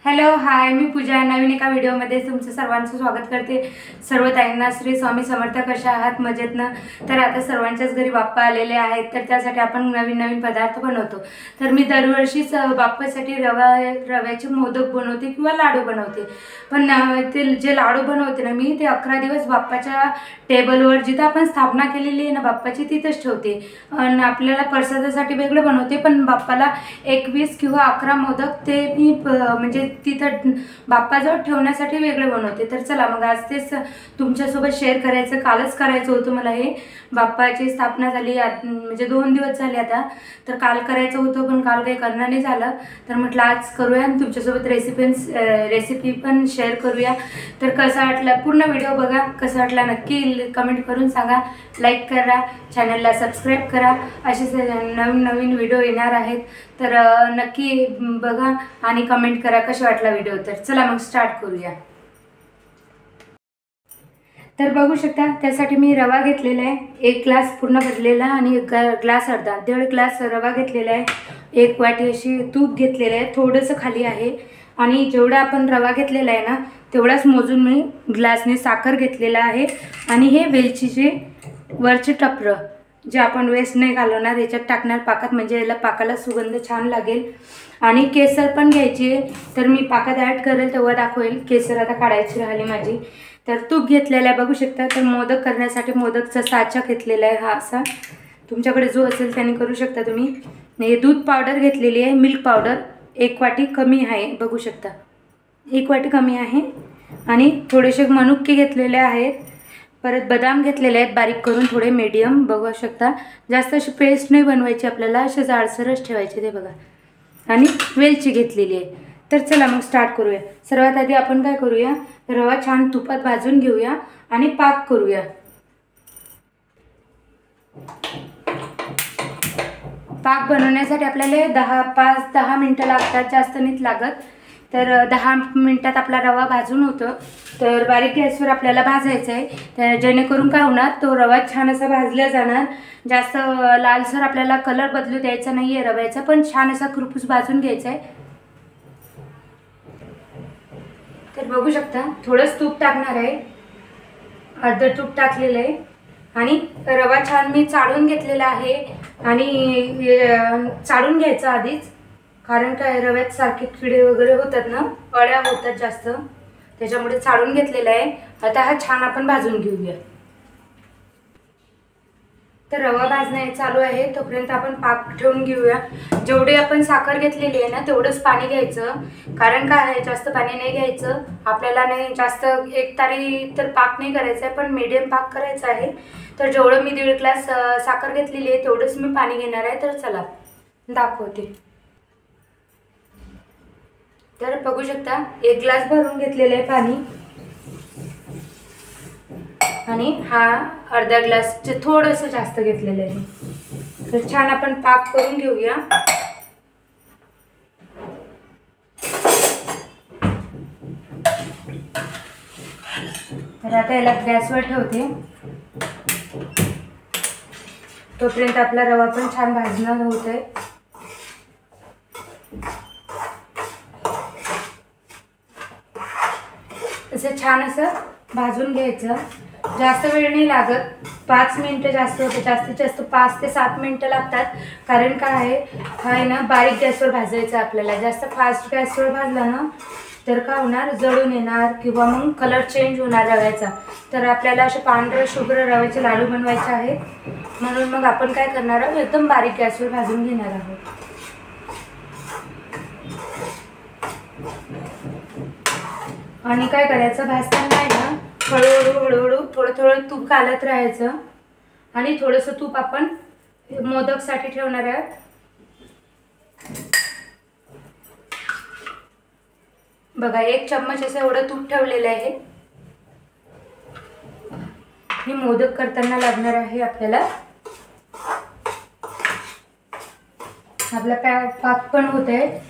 Hello hi, मी पूजा. नवीन एका व्हिडिओमध्ये तुमचं सर्वांचं स्वागत करते. सर्व ताईंना श्री स्वामी समर्थ. कशा आहात? मजेत ना? तर आता सर्वांच्याच घरी बाप्पा आलेले आहेत, तर त्यासाठी आपण नवीन नवीन पदार्थ बनवतो. तर मी दरवर्षीच बाप्पासाठी रव्याचे मोदक बनवते किंवा लाडू बनवते. पण ते जे लाडू बनवते ना मी, ते 11 दिवस बाप्पाच्या टेबलवर जिथं आपण स्थापना केलेली आहे ना बाप्पाची, तिथंच ठेवते. आणि आपल्याला प्रसादासाठी वेगळं बनवते, पण बाप्पाला 21 किंवा 11 मोदक ते मी म्हणजे तिथं बाप्पाजवळ ठेवण्यासाठी वेगळं बनवते. तर चला मग आज तेच तुमच्यासोबत शेअर करायचं. कालच करायचं होतं मला. हे बाप्पाची स्थापना झाली म्हणजे 2 दिवस झाले आता. तर काल करायचं होतं, पण काल काही करणं नाही झालं. तर म्हटलं आज करूया आणि तुमच्यासोबत रेसिपी पण शेअर करूया. तर कसा वाटला पूर्ण व्हिडिओ बघा. कसा वाटला नक्की कमेंट करून सांगा. लाईक करा, चॅनलला सबस्क्राईब करा. असेच नवीन नवीन व्हिडिओ येणार आहेत, तर नक्की बघा आणि कमेंट करा कसा वाटला व्हिडिओ. तर चला मग स्टार्ट करूया. तर बघू शकता, त्यासाठी मी रवा घेतलेला आहे 1 ग्लास पूर्ण भरलेला आणि 1 ग्लास अर्धा, 1.5 ग्लास रवा घेतलेला आहे. 1 वाटी अशी तूप घेतलेलं आहे, थोडंसं खाली आहे. आणि जेवढा आपण रवा घेतलेला आहे ना, तेवढाच मोजून मी ग्लासने साखर घेतलेला आहे. आणि हे वेलचीचे वरचे टपरं जे आपण वेस्ट नाही घालवणार, याच्यात टाकणार पाकात, म्हणजे याला पाकाला सुगंध छान लागेल. आणि केसर पण घ्यायची आहे, तर मी पाकात ॲड करेल तेव्हा दाखवेल. केसर आता काढायची राहिली माझी. तर तूप घेतलेलं आहे बघू शकता. तर मोदक करण्यासाठी मोदकचा साचा घेतलेला आहे हा असा. तुमच्याकडे जो असेल त्याने करू शकता तुम्ही. हे दूध पावडर घेतलेली आहे, मिल्क पावडर 1 वाटी कमी आहे बघू शकता, 1 वाटी कमी आहे. आणि थोडेसे मनुके घेतलेले आहेत. परत बदाम घेतलेले आहेत बारीक करून, थोडे मीडियम बघू शकता. जास्त अशी पेस्ट नाही बनवायची आपल्याला, असे जाडसरच ठेवायचे ते बघा. आणि वेलची घेतलेली आहे. तर चला मग स्टार्ट करूया. सर्वात आधी आपण काय करूया, रवा छान तुपात भाजून घेऊया आणि पाक करूया. पाक बनवण्यासाठी आपल्याला 5-10 मिनटं लागतात, जास्त नाहीत लागत. तर 10 मिनटात आपला रवा भाजून होतं. तर बारीक गॅसवर आपल्याला भाजायचं आहे, तर जेणेकरून काय होणार, तो रवा छान असा भाजला जाणार. जास्त लालसर आपल्याला कलर बदलू द्यायचा नाही आहे रव्याचा, पण छान असा खरपूस भाजून घ्यायचा आहे. तर बघू शकता, थोडंच तूप टाकणार आहे, अर्धं तूप टाकलेलं आहे. आणि रवा छान मी चाळून घेतलेला आहे. आणि चाळून घ्यायचं आधीच, कारण काय रव्यात सारखे किडे वगैरे होतात ना, अळ्या होतात जास्त, त्याच्यामुळे चाळून घेतलेला आहे. आता हा छान आपण भाजून घेऊया. तर रवा भाजणे चालू आहे, तोपर्यंत आपण पाक ठेवून घेऊया. जेवढी आपण साखर घेतलेली आहे ना, तेवढंच पाणी घ्यायचं. कारण काय आहे, जास्त पाणी नाही घ्यायचं आपल्याला. नाही जास्त एकतारी तर पाक नाही करायचा आहे, पण मीडियम पाक करायचा आहे. तर जेवढं मी 1.5 ग्लास साखर घेतलेली आहे तेवढंच मी पाणी घेणार आहे. तर चला दाखवते. तर बघू शकता, 1 ग्लास भरून घेतलेलं आहे पाणी. आणि हा अर्धा ग्लासचे थोडंसं जास्त घेतलेलं आहे. तर छान आपण पाक करून घेऊया. तर आता याला गॅसवर ठेवते, तोपर्यंत आपला रवा पण छान भाजणं होत आहे. असं छान असं भाजून घ्यायचं. जास्त वेळ नाही लागत, 5 मिनटं जास्त होते, जास्तीत जास्त 5 ते 7 मिनटं लागतात. कारण काय आहे, हा आहे ना बारीक गॅसवर भाजायचं आपल्याला. जास्त फास्ट गॅसवर भाजला ना, तर काय होणार, जळून येणार किंवा मग कलर चेंज होणार रव्याचा. तर आपल्याला असे पांढरे शुभ्र रव्याचे लाडू बनवायचे आहेत, म्हणून मग आपण काय करणार आहोत, एकदम बारीक गॅसवर भाजून घेणार आहोत. आणि काय करायचं, भाजताना आहे ना, हळूहळू थोडं थोडं तूप घालत राहायचं. आणि थोडंसं तूप आपण मोदकसाठी ठेवणार आहे. बघा, 1 चम्मच असं एवढं तूप ठेवलेलं आहे. हे मोदक करताना लागणार आहे आपल्याला. आपला पाक पण होत आहे.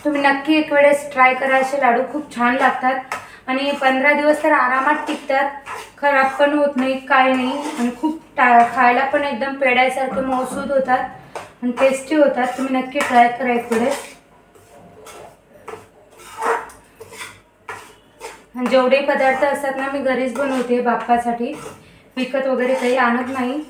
तुम्ही नक्की एक वेळेस ट्राय करा. असे लाडू खूप छान लागतात आणि 15 दिवस तर आरामात टिकतात, खराब पण होत नाही, काय नाही. आणि खूप खायला पण एकदम पेड्यासारखे मऊसूद होतात आणि टेस्टी होतात. तुम्ही नक्की ट्राय करा एक वेळेस. आणि जेवढे पदार्थ असतात ना मी घरीच बनवते बाप्पासाठी, विकत वगैरे काही आणत नाही.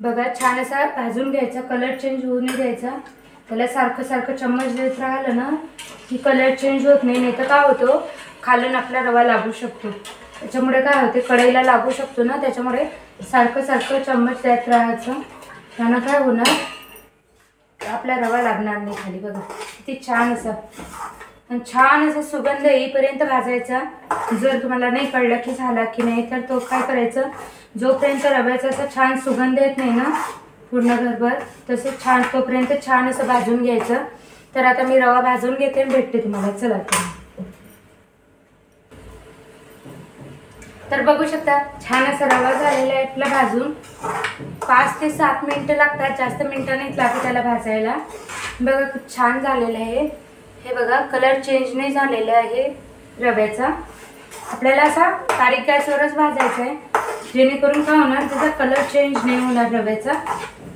बघा छान असा भाजून घ्यायचा, कलर चेंज होऊ नाही द्यायचा. त्याला सारखं सारखं चम्मच देत राहिलं ना की कलर चेंज होत नाही. नाही तर काय होतं, खालून आपला रवा लागू शकतो. त्याच्यामुळे काय होते, कढईला लागू शकतो ना, त्याच्यामुळे सारखं सारखं चम्मच देत राहायचं. त्यानं काय होणार, आपला रवा लागणार नाही खाली. बघा किती छान असा, आणि छान असा सुगंध येईपर्यंत भाजायचा. जर तुम्हाला नाही कळलं की झाला की नाही, तर तो काय करायचं, जोपर्यंत रव्याचा असा छान सुगंध येत नाही ना पूर्ण घरभर, तसं छान तोपर्यंत छान असं भाजून घ्यायचं. तर आता मी रवा भाजून घेते आणि भेटते तुम्हाला. चला तर बघू शकता छान असा रवा झालेला आहे आपला भाजून. 5 ते 7 मिनिटं लागतात, जास्त मिनिटं नाहीत लागत त्याला भाजायला. बघा खूप छान झालेलं आहे हे. बघा कलर चेंज नाही झालेला आहे रव्याचा. आपल्याला असा बारीक गॅसवरच भाजायचा आहे, जेणेकरून काय होणार, त्याचा कलर चेंज नाही होणार रव्याचा,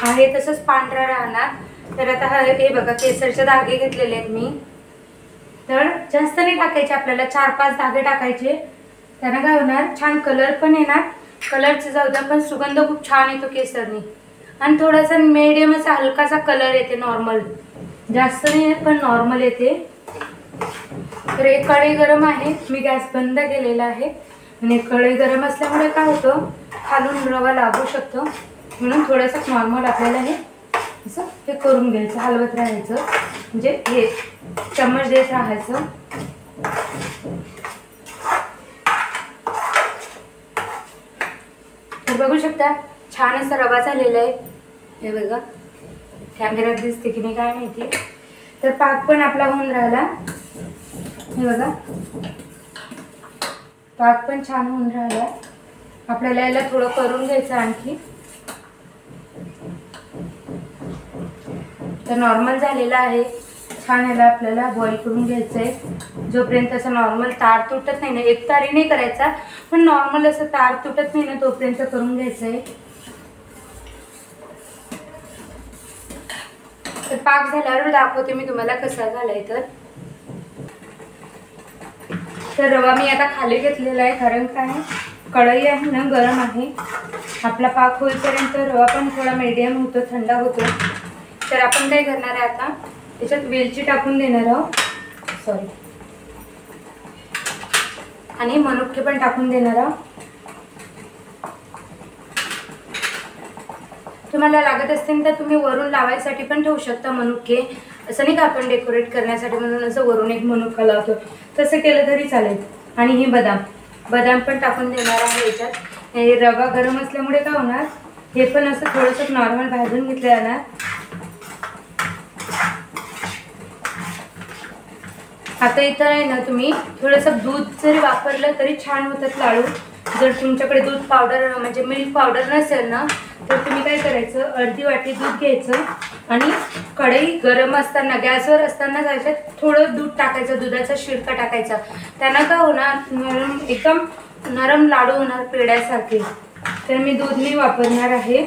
आहे तसंच पांढरा राहणार. तर आता हे बघा केसरचे धागे घेतलेले आहेत मी. तर जास्त नाही टाकायचे आपल्याला, 4-5 धागे टाकायचे. त्यानं काय होणार, छान कलर पण येणार. कलरचं जाऊ द्या, पण सुगंध खूप छान येतो केसरनी. आणि थोडासा मीडियम असा हलकासा कलर येते, नॉर्मल, जास्त नाही येत पण नॉर्मल येते. तर एक कढई गरम आहे, मी गॅस बंद केलेला आहे. आणि कढई गरम असल्यामुळे काय होतं, खालून रवा लागू शकतो, म्हणून थोडंसं नॉर्मल आपल्याला हे असं हे करून घ्यायचं, हलवत राहायचं, म्हणजे हे चम्मच देत राहायचं. तर बघू शकता छान असा रवा झालेला आहे. हे बघा कॅमेऱ्यात दिसते की नाही काय माहिती. तर पाक पण आपला होऊन राहिला. हे बघा पाक पण छान होऊन राहिला. आपल्याला याला थोडं करून घ्यायचं आणखी. तर नॉर्मल झालेला आहे, छान याला आपल्याला बॉईल करून घ्यायचं आहे. जोपर्यंत असं नॉर्मल तार तुटत नाही ना, एक तारी नाही करायचा, पण नॉर्मल असं तार तुटत नाही ना तोपर्यंत करून घ्यायचं आहे. तर पाक झाल्यावर दाखवते मी तुम्हाला कसा झालाय. तर रवा मी आता खाली घेतलेला आहे, कारण काय कढई आहे ना गरम आहे. आपला पाक होईपर्यंत रवा पण थोडा मीडियम होतो, थंड होतो. तर आपण काय करणार आहे, आता त्याच्यात वेलची टाकून देणार आहोत, सॉरी, आणि मनुके पण टाकून देणार आहोत. तुम्हाला लागत असतील तर तुम्ही वरून लावायसाठी पण ठेवू शकता मनुके. असं नाही का आपण डेकोरेट करण्यासाठी म्हणून असं वरून एक मनुका लावतो, तसं केलं तरी चालेल. आणि हे बदाम पण टाकून देणार आहे याच्यात. हे रवा गरम असल्यामुळे काय होणार, हे पण असं थोडंसं नॉर्मल भाजून घेतलं जाणार. आता इथं आहे ना, तुम्ही थोडंसं दूध जरी वापरलं तरी छान होतात लाडू. जर तुमच्याकडे दूध पावडर म्हणजे मिल्क पावडर नसेल ना, तर तुम्ही काय करायचं, अर्धी वाटी दूध घ्यायचं आणि कढई गरम असताना गॅसवर असताना त्याच्यात थोडं दूध टाकायचं, दुधाचा शिरका टाकायचा. त्यानं काय होणार, एकदम नरम लाडू होणार पेड्यासारखे. तर मी दूध नाही वापरणार आहे.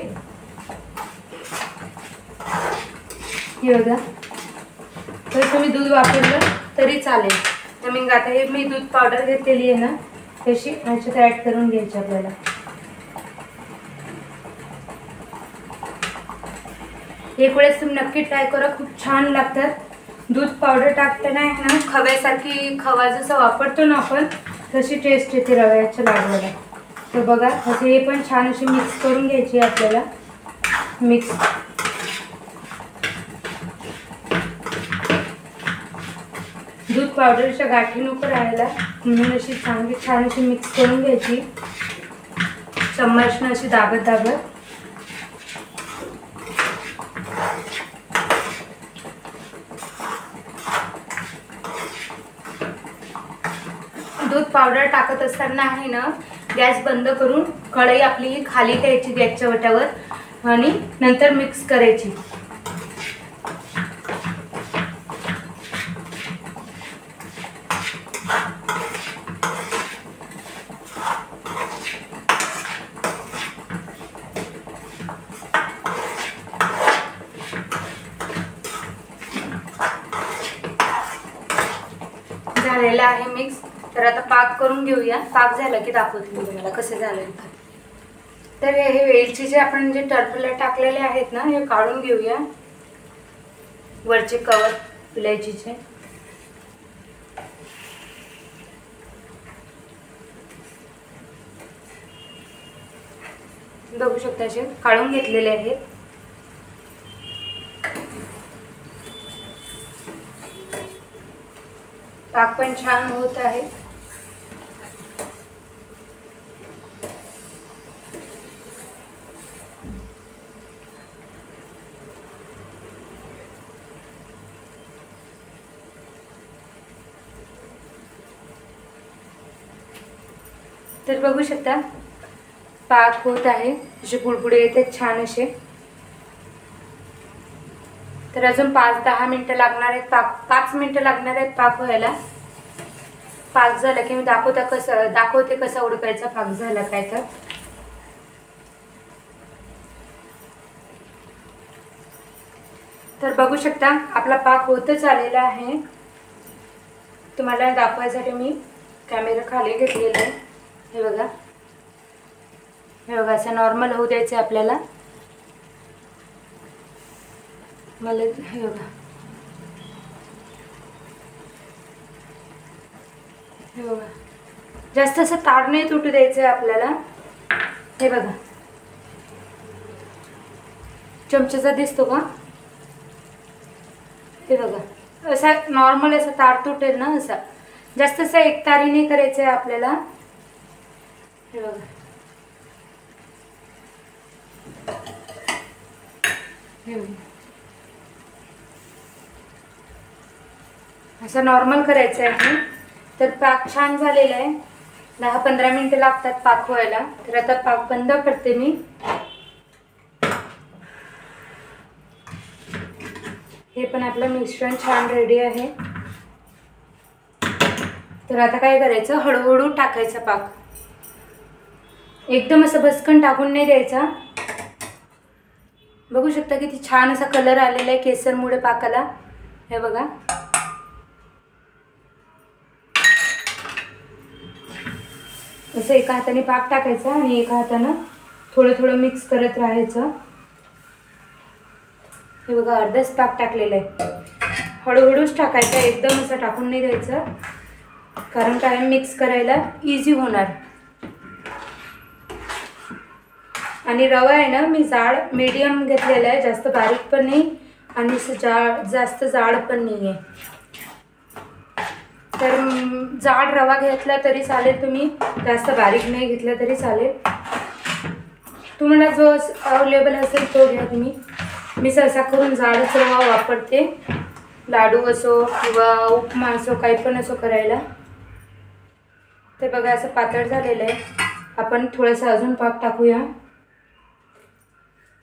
हे बघा, तर तुम्ही दूध वापरलं तरी चालेल. तर मग आता हे मी दूध पावडर घेतलेली आहे ना, तशी ह्याच्यात ॲड करून घ्यायची आपल्याला. एक वेळेस तुम्ही नक्की ट्राय करा, खूप छान लागतात. दूध पावडर टाकताना आहे ना, खव्यासारखी, खवा जसं वापरतो ना आपण तशी टेस्ट येते रव्याच्या लाडूला. तर बघा असे हे पण छान अशी मिक्स करून घ्यायची आपल्याला. मिक्स दूध पावडरच्या गाठी नको राहायला, म्हणून अशी छान अशी मिक्स करून घ्यायची, चम्मचनं अशी दाबत दाबत. दूध पावडर टाकत असताना आहे ना गॅस बंद करून कढई आपली खाली ठेवायची गॅसच्या वट्यावर आणि नंतर मिक्स करायची। झालेला आहे मिक्स। तर आता पाक करून घेऊया। पाक झाला की दाखवते मी तुम्हाला कसं झालं। तर हे वेलचीचे आपण जे टरफले टाकलेले आहेत ना हे काढून घेऊया वरचे कवर इलायचीचे। बघू शकता असे काढून घेतलेले आहेत। पाक पण छान होत आहे। तर बघू शकता पाक होत आहे, असे बुडबुडे येतात छान असे। तर अजून 5-10 मिनिटं लागणार आहेत। 5 मिनिटं लागणार आहेत पाक व्हायला। पाक झाला की मी दाखवते कसा उडकायचा पाक झाला काय। तर बघू शकता आपला पाक होतच आलेला आहे। तुम्हाला दाखवायसाठी मी कॅमेरा खाली घेतलेला आहे। हे बघा, हे बघा असं नॉर्मल होऊ द्यायचं आपल्याला। मला हे बघा, हे बघा जास्त असं तार नाही तुटू द्यायचं आपल्याला। हे बघा चमच्याचा दिसतो का? हे बघा असा नॉर्मल असा तार तुटेल ना असा, जास्त असं एकतारी नाही करायचं आहे आपल्याला। हे बघा, हे बघा असं नॉर्मल करायचं आहे। तर पाक छान झालेला आहे। 10-15 मिनिटं लागतात पाक व्हायला। तर आता पाक बंद करते मी। हे पण आपलं मिश्रण छान रेडी आहे। तर आता काय करायचं, हळूहळू टाकायचा पाक, एकदम असं भस्कन टाकून नाही द्यायचा। बघू शकता किती छान असा कलर आलेला आहे केसरमुळे पाकाला। हे बघा असं एका हाताने पाक टाकायचा आणि एका हाताने थोडं थोडं मिक्स करत राहायचं। हे बघा अर्धाच पाक टाकलेला आहे। हळूहळूच टाकायचं, एकदम असं टाकून नाही द्यायचं, कारण काय मिक्स करायला इझी होणार। आणि रवा आहे ना मी जाड मीडियम घेतलेला आहे, जास्त बारीक पण नाही आणि जास्त जाड पण नाही आहे। तर जाड रवा घेतला तरी चालेल, तुम्ही जास्त बारीक नाही घेतला तरी चालेल। तुम्हाला जो अवेलेबल असेल तो घ्या तुम्ही। मी सहसा करून जाडच रवा वापरते, लाडू असो किंवा उपमा असो काही पण असो करायला। ते बघा असं पातळ झालेलं आहे। आपण थोडंसं अजून पाक टाकूया,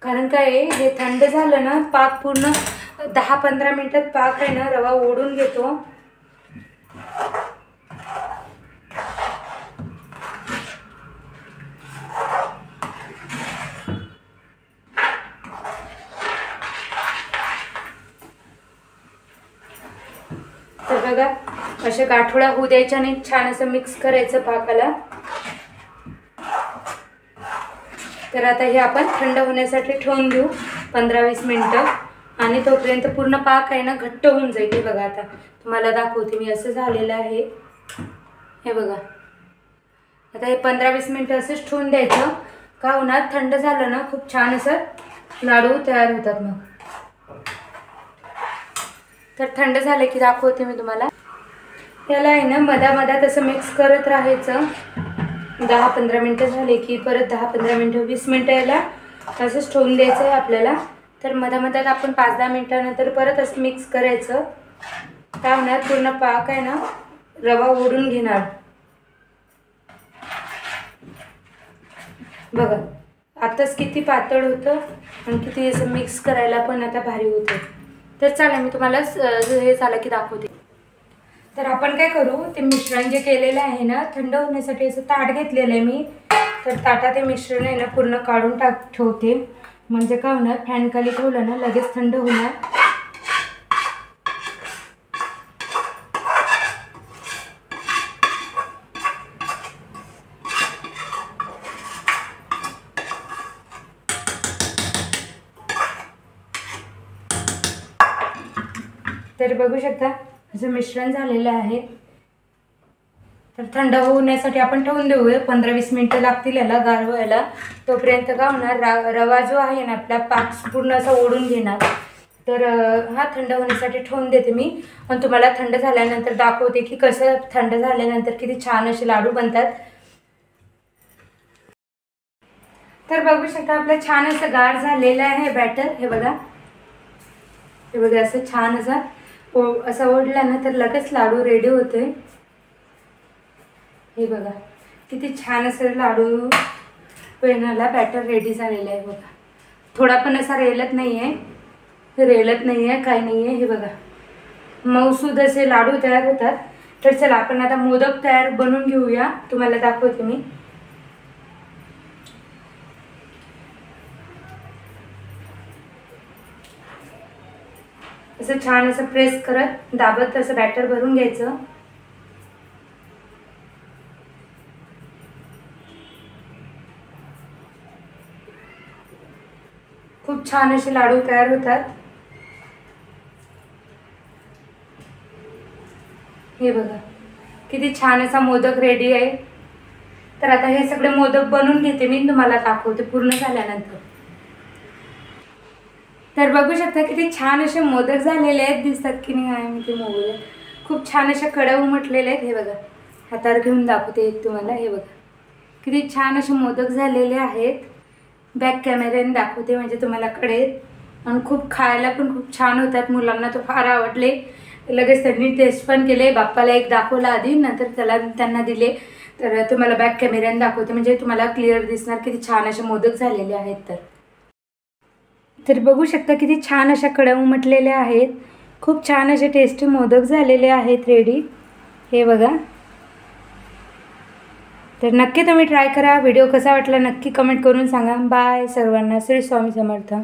कारण काय हे थंड झालं ना पाक पूर्ण 10-15 मिनिटात पाक आहे ना रवा ओढून घेतो। तर बघा अशा गाठोड्या होऊ द्यायच्या नाही, छान असं मिक्स करायचं पाकाला। तर आता हे आपण थंड होण्यासाठी ठेवून देऊ 15-20 मिनिटं आणि तोपर्यंत पूर्ण पाक आहे ना घट्ट होऊन जाईल। हे बघा आता तुम्हाला दाखवते मी, असं झालेलं आहे। हे बघा आता हे 15-20 मिनिटं असंच ठेवून द्यायचं, का उन्हात थंड झालं ना खूप छान असं लाडू तयार होतात मग। तर थंड झाले की दाखवते मी तुम्हाला। त्याला आहे ना मधामधात असं मिक्स करत राहायचं। 10-15 मिनिटं झाले की परत 10-15 मिनिटं 20 मिनिटं याला असंच ठेवून द्यायचं आहे आपल्याला। तर मधामधात आपण 5-10 मिनिटानंतर परत असं मिक्स करायचं। काय होणार पूर्ण पाक आहे ना रवा ओढून घेणार। बघा आताच किती पातळ होतं आणि किती असं मिक्स करायला पण आता भारी होतं. तर चला मी तुम्हाला हे झालं की दाखवते. तर आपण काय करू, ते मिश्रण जे केलेलं आहे ना थंड होण्यासाठी असं ताट घेतलेलं आहे मी. तर ताटात ते मिश्रण आहे ना पूर्ण काढून ठेवते, म्हणजे काय होणार फॅन खाली ठेवलं ना लगेच थंड होणार. तर बघू शकता असं मिश्रण झालेलं आहे. तर थंड होण्यासाठी आपण ठेवून देऊया. 15-20 मिनिटं लागतील याला गार व्हायला. तोपर्यंत काय होणार, रवा जो आहे ना आपला पाक पूर्ण असा ओढून घेणार. तर हा थंड होण्यासाठी ठेवून देते मी आणि तुम्हाला थंड झाल्यानंतर दाखवते की कसं थंड झाल्यानंतर किती छान असे लाडू बनतात. तर बघू शकता आपलं छान असं गार झालेलं आहे बॅटर. हे बघा असं छान असं ओढला ना तर लगेच लाडू रेडी होते. हे बघा किती छान असं लाडू पेनाला बॅटर रेडी झालेलं आहे. बघा थोडा पण असा रेलत नाही आहे, काही नाही आहे. हे बघा मऊसूद असे लाडू तयार होतात. तर चला आपण आता मोदक बनवून घेऊया, तुम्हाला दाखवते मी. असं छान असं प्रेस करत दाबत असं बॅटर भरून घ्यायचं. खूप छान असे लाडू तयार होतात. हे बघा किती छान असा मोदक रेडी आहे. तर आता हे सगळे मोदक बनवून घेते मी, तुम्हाला दाखवते पूर्ण झाल्यानंतर. तर बघू शकता किती छान असे मोदक झालेले आहेत, दिसतात की नाही आहे मी ते मोबाईल. खूप छान असे कडे उमटलेले आहेत. हे बघा हातावर घेऊन दाखवते एक तुम्हाला. हे बघा किती छान असे मोदक झालेले आहेत. बॅक कॅमेऱ्याने दाखवते म्हणजे तुम्हाला कळेल. आणि खूप खायला पण खूप छान होतात. मुलांना तो फार आवडले. लगेच त्यांनी टेस्ट पण केले. बाप्पाला एक दाखवला आधी, नंतर त्यांना दिले. तर तुम्हाला बॅक कॅमेऱ्याने दाखवते म्हणजे तुम्हाला क्लिअर दिसणार किती छान असे मोदक झालेले आहेत. तर बघू शकता किती छान अशा कडा उमटलेल्या आहेत. खूप छान असे टेस्टी मोदक झालेले आहेत रेडी. हे बघा. तर नक्की तुम्ही ट्राय करा. व्हिडिओ कसा वाटला नक्की कमेंट करून सांगा. बाय सर्वांना. श्री स्वामी समर्थ.